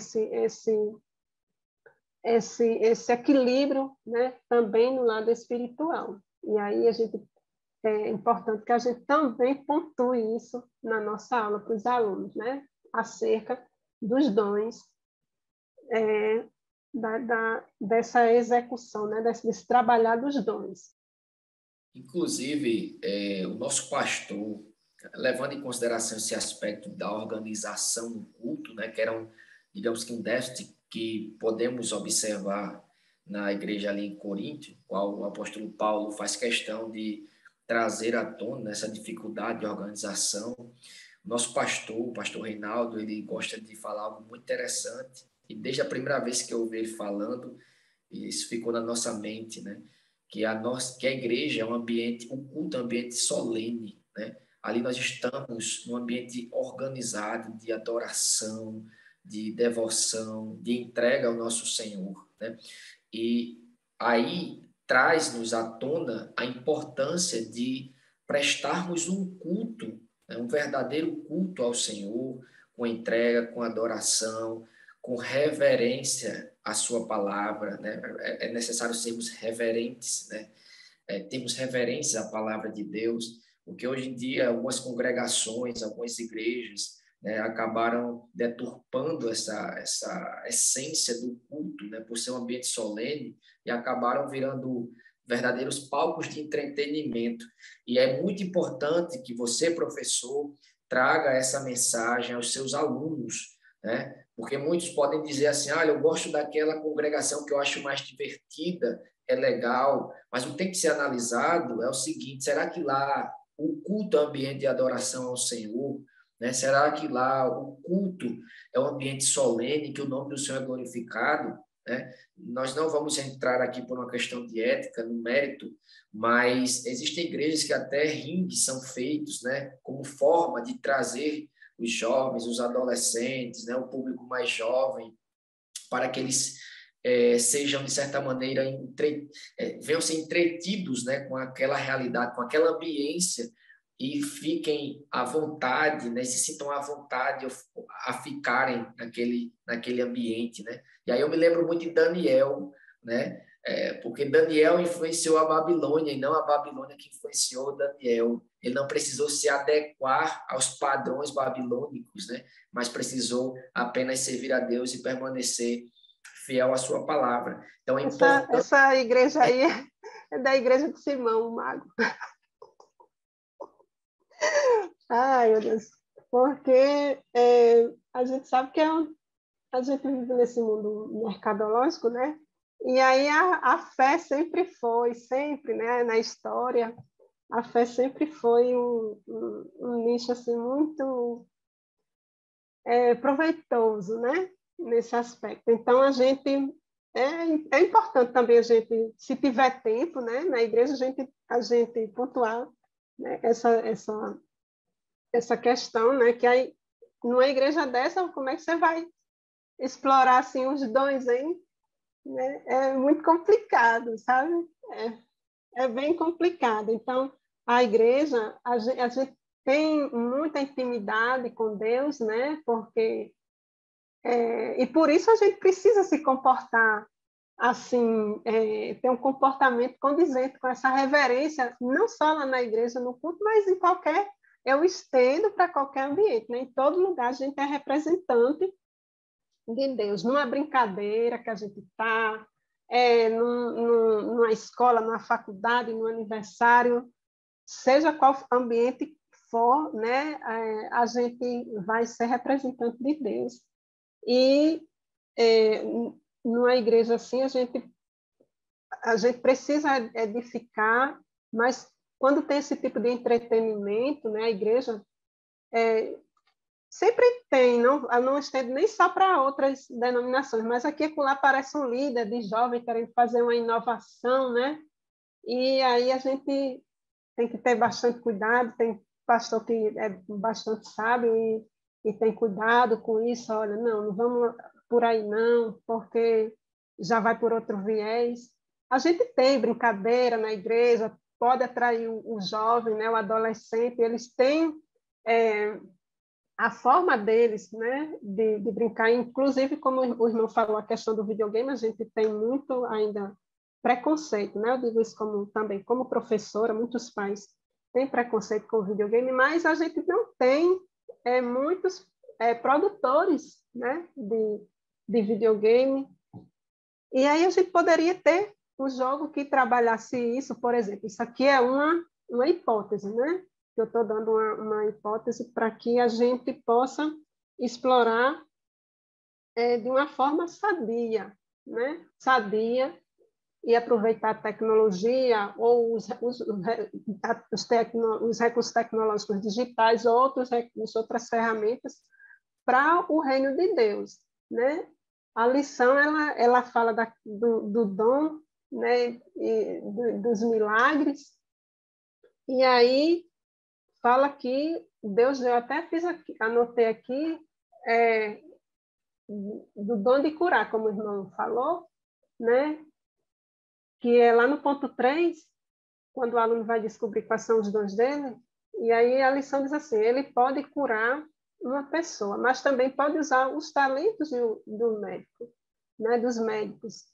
S2: esse equilíbrio, né, também no lado espiritual. E aí é importante que a gente também pontue isso na nossa aula para os alunos, né, acerca dos dons, dessa execução, né, desse trabalhar dos dons.
S1: Inclusive, o nosso pastor, levando em consideração esse aspecto da organização do culto, né, que era digamos que um déficit que podemos observar na igreja ali em Coríntio, qual o apóstolo Paulo faz questão de trazer à tona essa dificuldade de organização. Nosso pastor, o pastor Reinaldo, ele gosta de falar algo muito interessante, e desde a primeira vez que eu ouvi ele falando, isso ficou na nossa mente, né? Que a igreja é um ambiente, o culto é um ambiente solene, né? Ali nós estamos num ambiente organizado de adoração, de devoção, de entrega ao nosso Senhor, né? E aí traz-nos à tona a importância de prestarmos um culto, né? Um verdadeiro culto ao Senhor, com entrega, com adoração, com reverência à sua palavra, né? É necessário sermos reverentes, né? Temos reverência à palavra de Deus, porque hoje em dia algumas congregações, algumas igrejas, né, acabaram deturpando essa essência do culto, né, por ser um ambiente solene, e acabaram virando verdadeiros palcos de entretenimento. E é muito importante que você, professor, traga essa mensagem aos seus alunos, né? Porque muitos podem dizer assim, eu gosto daquela congregação que eu acho mais divertida, é legal, mas o que tem que ser analisado é o seguinte: será que lá o culto é um ambiente de adoração ao Senhor? Né? Será que lá o culto é um ambiente solene, que o nome do Senhor é glorificado? Né? Nós não vamos entrar aqui por uma questão de ética, no mérito, mas existem igrejas que até ringues são feitos, né, como forma de trazer os jovens, os adolescentes, né, o público mais jovem, para que eles sejam, de certa maneira, venham ser entretidos, né, com aquela realidade, com aquela ambiência, e fiquem à vontade, né, se sintam à vontade a ficarem naquele ambiente, né? E aí eu me lembro muito de Daniel, né? Porque Daniel influenciou a Babilônia, e não a Babilônia que influenciou Daniel. Ele não precisou se adequar aos padrões babilônicos, né? Mas precisou apenas servir a Deus e permanecer fiel à sua palavra. Então, é importante...
S2: Essa igreja aí é da igreja de Simão, o mago. Ai, meu Deus. Porque a gente sabe que a gente vive nesse mundo mercadológico, né? E aí a fé sempre, né? Na história, a fé sempre foi um nicho assim, muito proveitoso, né? Nesse aspecto. Então, é importante também a gente, se tiver tempo, né? Na igreja, a gente pontuar, né? essa questão, né? Que aí, numa igreja dessa, como é que você vai explorar assim os dons, hein? Né? É muito complicado, sabe? É bem complicado. Então, a igreja, a gente tem muita intimidade com Deus, né? Porque e por isso a gente precisa se comportar assim, ter um comportamento condizente com essa reverência, não só lá na igreja, no culto, mas em qualquer, eu estendo para qualquer ambiente, né? Em todo lugar a gente é representante de Deus, numa brincadeira que a gente está, numa escola, numa faculdade, num aniversário, seja qual ambiente for, né? A gente vai ser representante de Deus. E numa igreja assim, a gente precisa edificar, mas quando tem esse tipo de entretenimento, né, a igreja sempre tem, não estende nem só para outras denominações, mas aqui e lá aparece um líder de jovem querendo fazer uma inovação, né? E aí a gente tem que ter bastante cuidado, tem pastor que é bastante sábio e tem cuidado com isso, olha, não vamos por aí não, porque já vai por outro viés. A gente tem brincadeira na igreja, pode atrair o jovem, né, o adolescente, eles têm a forma deles, né, de brincar, inclusive, como o irmão falou, a questão do videogame, a gente tem muito ainda preconceito, né? Eu digo isso também como professora, muitos pais têm preconceito com o videogame, mas a gente não tem muitos produtores, né, de videogame. E aí a gente poderia ter um jogo que trabalhasse isso, por exemplo. Isso aqui é uma hipótese, né? Eu estou dando uma hipótese para que a gente possa explorar de uma forma sadia, né? Sadia, e aproveitar a tecnologia ou os recursos tecnológicos digitais, outras ferramentas para o reino de Deus, né? A lição ela fala do dom, né? Dos milagres, e aí fala que Deus deu, até anotei aqui, do dom de curar, como o irmão falou, né? Que é lá no ponto 3, quando o aluno vai descobrir quais são os dons dele, e aí a lição diz assim, ele pode curar uma pessoa, mas também pode usar os talentos do médico, né, dos médicos.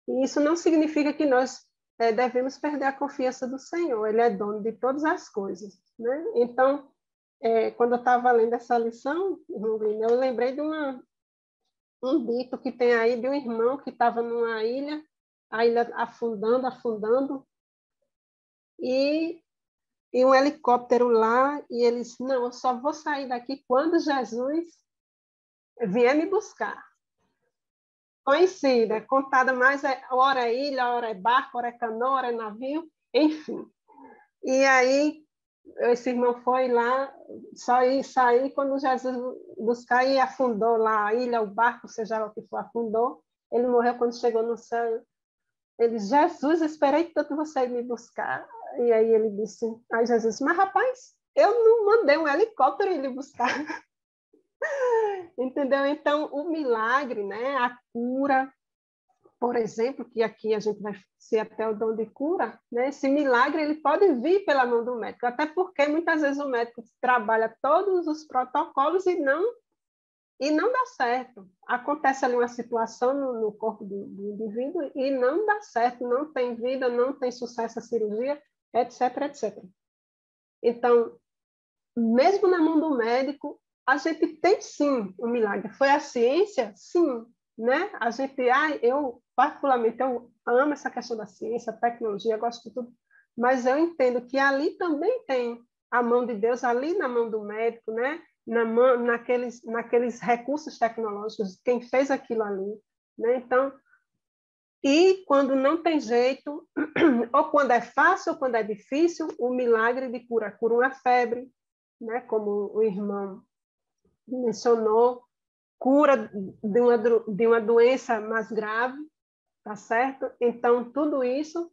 S2: E isso não significa que nós devemos perder a confiança do Senhor, ele é dono de todas as coisas, né? Então, quando eu estava lendo essa lição, eu lembrei de um dito que tem aí de um irmão que estava numa ilha, a ilha afundando, e um helicóptero lá, e eles, não, eu só vou sair daqui quando Jesus vier me buscar. Conhecida, contada mais, hora é ilha, hora é barco, hora é canoa, hora é navio, enfim. E aí, esse irmão foi lá, só ir sair quando Jesus buscar, e afundou lá a ilha, o barco, seja lá o que for, afundou. Ele morreu quando chegou no céu. Ele, Jesus, esperei tanto você ir me buscar. E aí ele disse, aí Jesus, mas rapaz, eu não mandei um helicóptero ir lhe buscar. Entendeu? Então, o milagre, né, a cura, por exemplo, que aqui a gente vai ser até o dom de cura, né? Esse milagre ele pode vir pela mão do médico, até porque muitas vezes o médico trabalha todos os protocolos e não dá certo. Acontece ali uma situação no corpo do indivíduo e não dá certo, não tem vida, não tem sucesso a cirurgia, etc, etc. Então, mesmo na mão do médico, a gente tem sim um milagre. Foi a ciência? Sim, né? A gente, eu particularmente eu amo essa questão da ciência, tecnologia, gosto de tudo, mas eu entendo que ali também tem a mão de Deus, ali na mão do médico, né? Naqueles recursos tecnológicos, quem fez aquilo ali, né? Então, e quando não tem jeito, ou quando é fácil ou quando é difícil, o milagre de cura uma febre, né? Como o irmão mencionou, cura de uma doença mais grave, tá certo? Então, tudo isso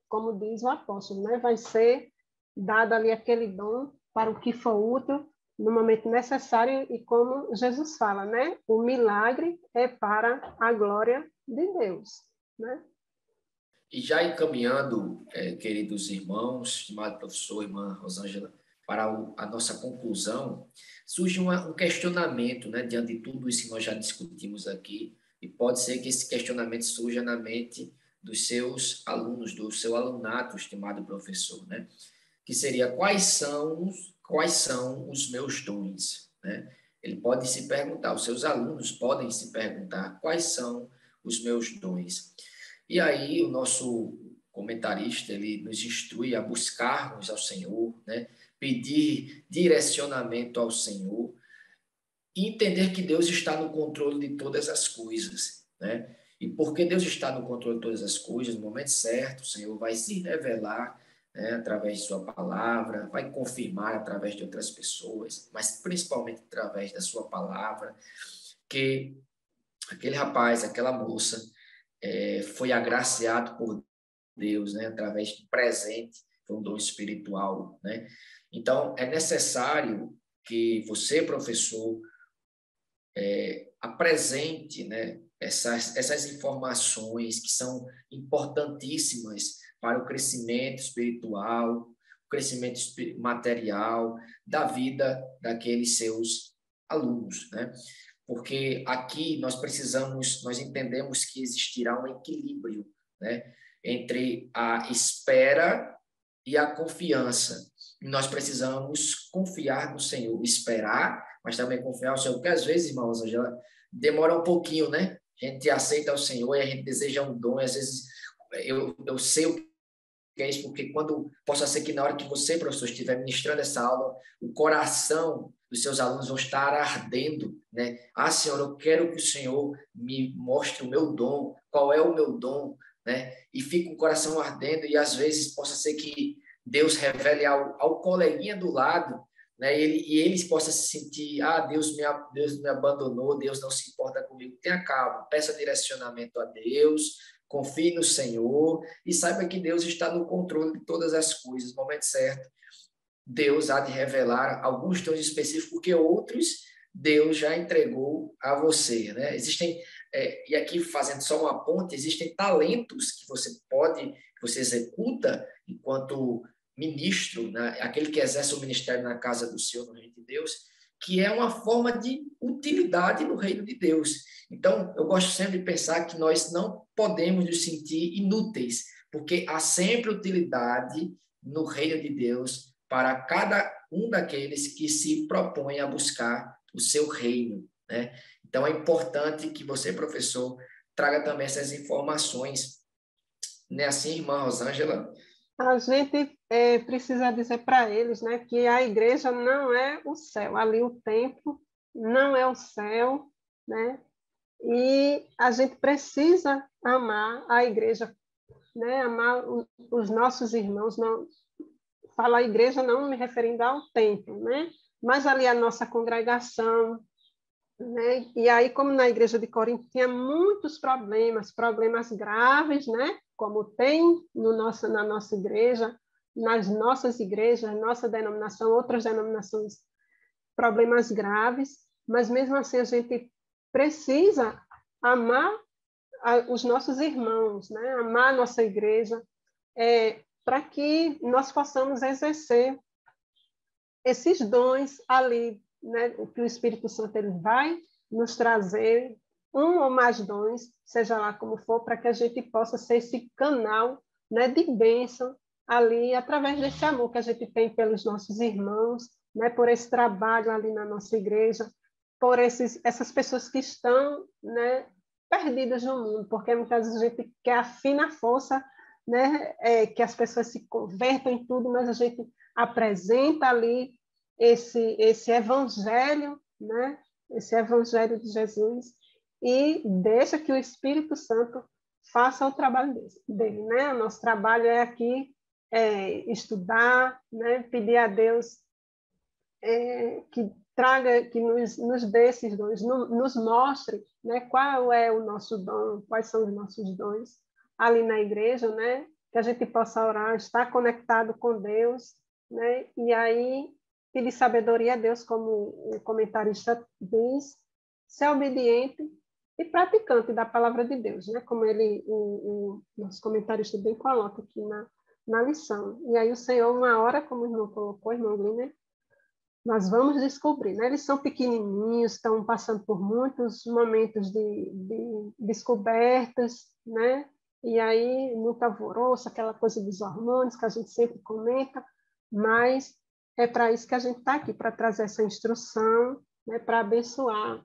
S2: como diz o apóstolo, né? Vai ser dado ali aquele dom para o que for útil no momento necessário, e como Jesus fala, né? O milagre é para a glória de Deus, né?
S1: E já encaminhando, queridos irmãos, estimado professor, irmã Rosângela, para a nossa conclusão, surge um questionamento, né, diante de tudo isso que nós já discutimos aqui, e pode ser que esse questionamento surja na mente dos seus alunos, do seu alunato, estimado professor, né? Que seria quais são os meus dons, né? Ele pode se perguntar, os seus alunos podem se perguntar quais são os meus dons. E aí o nosso comentarista, ele nos instrui a buscarmos ao Senhor, né? Pedir direcionamento ao Senhor e entender que Deus está no controle de todas as coisas, né? E porque Deus está no controle de todas as coisas, no momento certo, o Senhor vai se revelar, né, através de sua palavra, vai confirmar através de outras pessoas, mas principalmente através da sua palavra, que aquele rapaz, aquela moça, foi agraciado por Deus, né, através de presente, foi um dom espiritual, né? Então, é necessário que você, professor, apresente, né, essas informações que são importantíssimas para o crescimento espiritual, o crescimento material da vida daqueles seus alunos, né? Porque aqui nós entendemos que existirá um equilíbrio, né, entre a espera e a confiança. E nós precisamos confiar no Senhor, esperar, mas também confiar no Senhor, porque às vezes, irmãos, demora um pouquinho, né? A gente aceita o Senhor e a gente deseja um dom, e às vezes eu sei o que é isso, porque quando possa ser que na hora que você, professor, estiver ministrando essa aula, o coração dos seus alunos vão estar ardendo, né? Ah, Senhor, eu quero que o Senhor me mostre o meu dom, qual é o meu dom, né? E fica o coração ardendo, e às vezes possa ser que Deus revele ao coleguinha do lado, né? E eles possam se sentir, Deus me abandonou, Deus não se importa comigo. Tenha calma, peça direcionamento a Deus, confie no Senhor e saiba que Deus está no controle de todas as coisas. No momento certo, Deus há de revelar alguns dons específicos, porque outros Deus já entregou a você, né? Existem, e aqui fazendo só uma ponte, existem talentos que você executa enquanto ministro, né? Aquele que exerce o ministério na casa do Senhor, no reino de Deus, que é uma forma de utilidade no reino de Deus. Então, eu gosto sempre de pensar que nós não podemos nos sentir inúteis, porque há sempre utilidade no reino de Deus para cada um daqueles que se propõem a buscar o seu reino, né? Então, é importante que você, professor, traga também essas informações. Não é assim, irmã Rosângela?
S2: A gente precisa dizer para eles, né, que a igreja não é o céu, ali o templo não é o céu, né? E a gente precisa amar a igreja, né? Amar os nossos irmãos. Não, falar igreja não me referindo ao templo, né? Mas ali a nossa congregação, né? E aí, como na igreja de Corinto tinha muitos problemas graves, né? Como tem na nossa igreja, nas nossas igrejas, nossa denominação, outras denominações, problemas graves, mas mesmo assim a gente precisa amar os nossos irmãos, né? Amar a nossa igreja, para que nós possamos exercer esses dons ali, né? O que o Espírito Santo ele vai nos trazer, um ou mais dons, seja lá como for, para que a gente possa ser esse canal, né, de bênção ali, através desse amor que a gente tem pelos nossos irmãos, né, por esse trabalho ali na nossa igreja, por essas pessoas que estão, né, perdidas no mundo, porque muitas vezes a gente quer a fina força, né, que as pessoas se convertam em tudo, mas a gente apresenta ali esse evangelho, né, esse evangelho de Jesus, e deixa que o Espírito Santo faça o trabalho dele, né? O nosso trabalho é aqui estudar, né? Pedir a Deus que traga, que nos dê esses dons, nos mostre, né, qual é o nosso dom, quais são os nossos dons ali na igreja, né, que a gente possa orar, estar conectado com Deus, né, e aí pedir sabedoria a Deus, como o comentarista diz, ser obediente e praticante da palavra de Deus, né? Como o nosso comentarista bem coloca aqui na lição. E aí o Senhor, uma hora, como o irmão colocou, irmão Gliner, nós vamos descobrir, né? Eles são pequenininhos, estão passando por muitos momentos de descobertas, né? E aí, muito alvoroço, aquela coisa dos hormônios que a gente sempre comenta, mas é para isso que a gente está aqui, para trazer essa instrução, né? Para abençoar,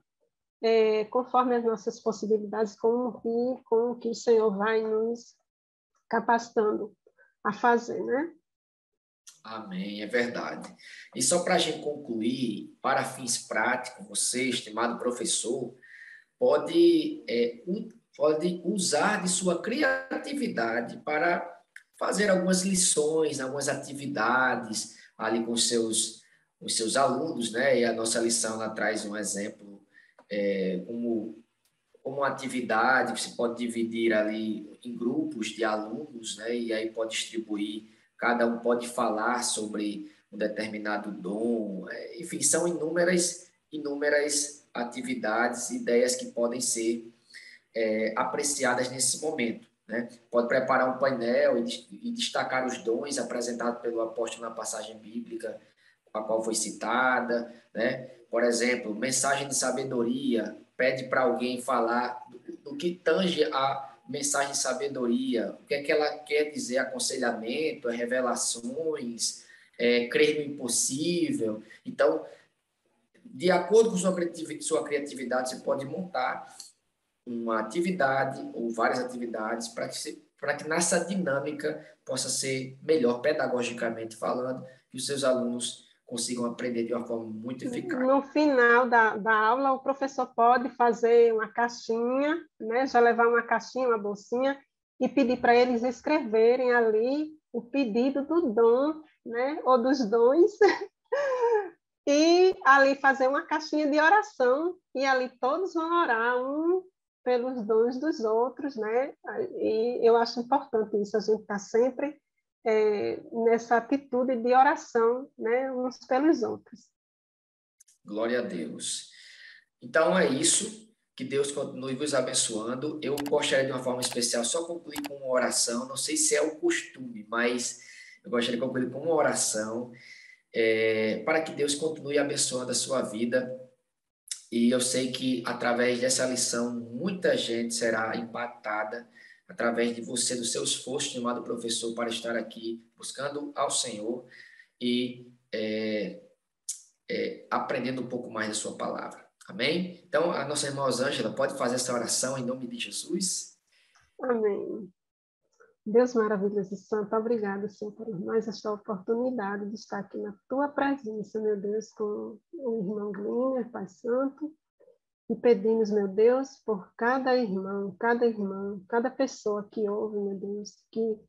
S2: conforme as nossas possibilidades, com o que o Senhor vai nos capacitando a fazer, né?
S1: Amém, é verdade. E só para a gente concluir, para fins práticos, você, estimado professor, pode usar de sua criatividade para fazer algumas lições, algumas atividades ali com os seus alunos, né? E a nossa lição ela traz um exemplo como uma atividade que você pode dividir ali em grupos de alunos, né? E aí pode distribuir, cada um pode falar sobre um determinado dom, enfim, são inúmeras atividades, ideias que podem ser apreciadas nesse momento, né? Pode preparar um painel e destacar os dons apresentados pelo apóstolo na passagem bíblica, a qual foi citada, né? Por exemplo, mensagem de sabedoria, pede para alguém falar do que tange a mensagem de sabedoria, o que é que ela quer dizer, aconselhamento, revelações, crer no impossível. Então, de acordo com sua criatividade, você pode montar uma atividade ou várias atividades para que nessa dinâmica possa ser melhor pedagogicamente falando, que os seus alunos consigam aprender de uma forma muito eficaz.
S2: No final da aula, o professor pode fazer uma caixinha, né? Já levar uma caixinha, uma bolsinha, e pedir para eles escreverem ali o pedido do dom, né? Ou dos dons, e ali fazer uma caixinha de oração, e ali todos vão orar um pelos dons dos outros, né? E eu acho importante isso, a gente está sempre nessa atitude de oração, né? Uns pelos outros.
S1: Glória a Deus. Então é isso. Que Deus continue vos abençoando. Eu gostaria de uma forma especial só concluir com uma oração. Não sei se é o costume, mas eu gostaria de concluir com uma oração para que Deus continue abençoando a sua vida. E eu sei que através dessa lição muita gente será impactada através de você, do seu esforço, estimado professor, para estar aqui buscando ao Senhor e aprendendo um pouco mais da sua palavra. Amém? Então, a nossa irmã Osângela pode fazer essa oração em nome de Jesus?
S2: Amém. Deus maravilhoso e santo, obrigado, Senhor, por mais esta oportunidade de estar aqui na tua presença, meu Deus, com o irmão Gliner, Pai Santo, e pedimos, meu Deus, por cada irmão, cada irmã, cada pessoa que ouve, meu Deus, que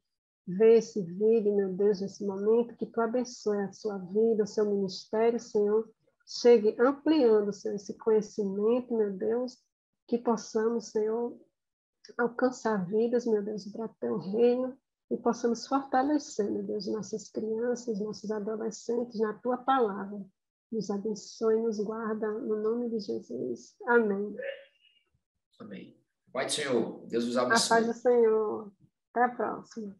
S2: vê esse vídeo, meu Deus, nesse momento, que tu abençoe a sua vida, o seu ministério, Senhor, chegue ampliando, Senhor, esse conhecimento, meu Deus, que possamos, Senhor, alcançar vidas, meu Deus, para o teu reino, e possamos fortalecer, meu Deus, nossas crianças, nossos adolescentes na tua palavra. Nos abençoe, nos guarda, no nome de Jesus. Amém.
S1: Amém. Pai do Senhor, Deus vos
S2: A paz
S1: abençoe.
S2: do Senhor. Até a próxima.